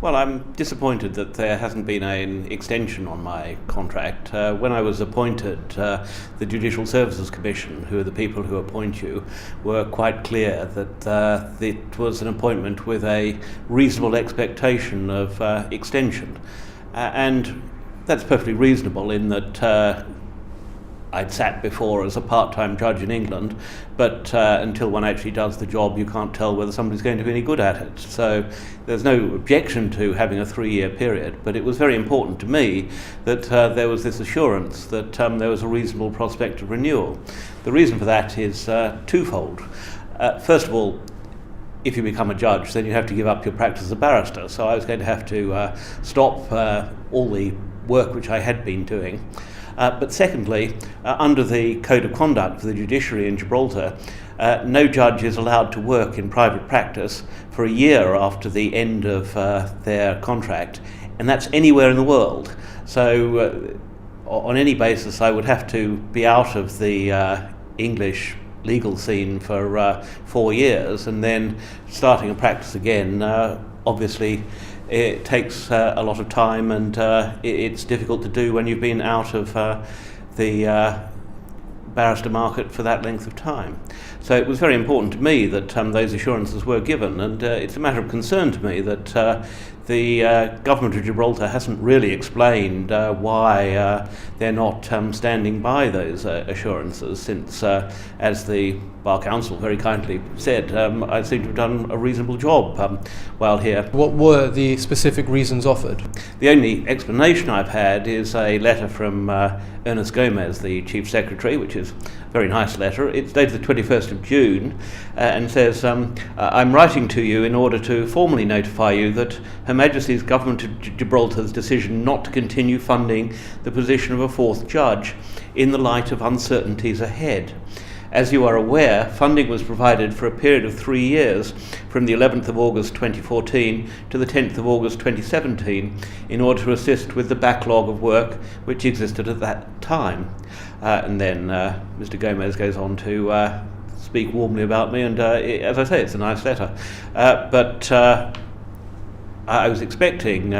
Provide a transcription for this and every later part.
Well, I'm disappointed that there hasn't been an extension on my contract. When I was appointed, the Judicial Services Commission, who are the people who appoint you, were quite clear that it was an appointment with a reasonable expectation of extension. And that's perfectly reasonable in that I'd sat before as a part-time judge in England, but until one actually does the job, you can't tell whether somebody's going to be any good at it. So there's no objection to having a 3-year period, but it was very important to me that there was this assurance that there was a reasonable prospect of renewal. The reason for that is twofold. First of all, if you become a judge, then you have to give up your practice as a barrister. So I was going to have to stop all the work which I had been doing. But secondly, under the Code of Conduct for the judiciary in Gibraltar, no judge is allowed to work in private practice for a year after the end of their contract, and that's anywhere in the world. So on any basis, I would have to be out of the English legal scene for 4 years, and then starting a practice again, obviously it takes a lot of time, and it's difficult to do when you've been out of the barrister market for that length of time. So it was very important to me that those assurances were given, and it's a matter of concern to me that the government of Gibraltar hasn't really explained why they're not standing by those assurances, since, as the Bar Council very kindly said, I seem to have done a reasonable job while here. What were the specific reasons offered? The only explanation I've had is a letter from Ernest Gomez, the Chief Secretary, which is a very nice letter. It's dated the 21st of June and says, I'm writing to you in order to formally notify you that Her Majesty's Government of Gibraltar's decision not to continue funding the position of a fourth judge in the light of uncertainties ahead. As you are aware, funding was provided for a period of 3 years, from the 11th of August 2014 to the 10th of August 2017, in order to assist with the backlog of work which existed at that time. And then Mr. Gomez goes on to speak warmly about me, and as I say, it's a nice letter. But I was expecting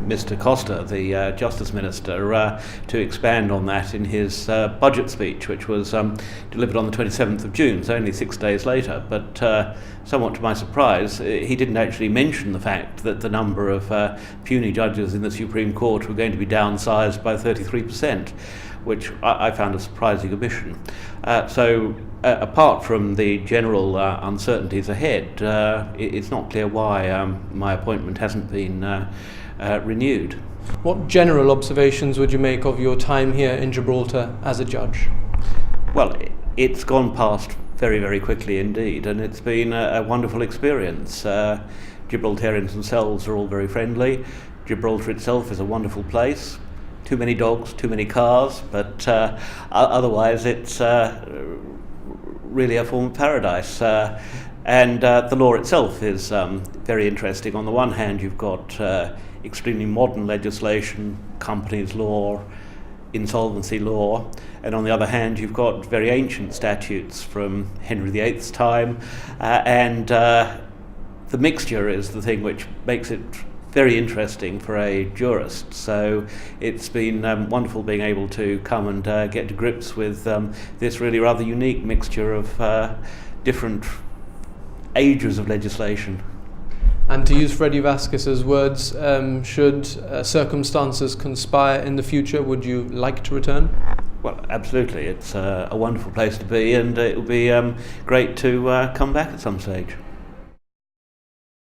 Mr. Costa, the Justice Minister, to expand on that in his budget speech, which was delivered on the 27th of June, so only 6 days later. But somewhat to my surprise, he didn't actually mention the fact that the number of puisne judges in the Supreme Court were going to be downsized by 33%, which I found a surprising omission. So apart from the general uncertainties ahead, it's not clear why my appointment hasn't been renewed. What general observations would you make of your time here in Gibraltar as a judge? Well, it's gone past very, very quickly indeed, and it's been a wonderful experience. Gibraltarians themselves are all very friendly. Gibraltar itself is a wonderful place. Too many dogs, too many cars, but otherwise it's really a form of paradise. And the law itself is very interesting. On the one hand, you've got extremely modern legislation, companies law, insolvency law, and on the other hand, you've got very ancient statutes from Henry VIII's time, and the mixture is the thing which makes it very interesting for a jurist. So it's been wonderful being able to come and get to grips with this really rather unique mixture of different ages of legislation. And to use Freddie Vasquez's words, should circumstances conspire in the future, would you like to return? Well, absolutely. It's a wonderful place to be, and it will be great to come back at some stage.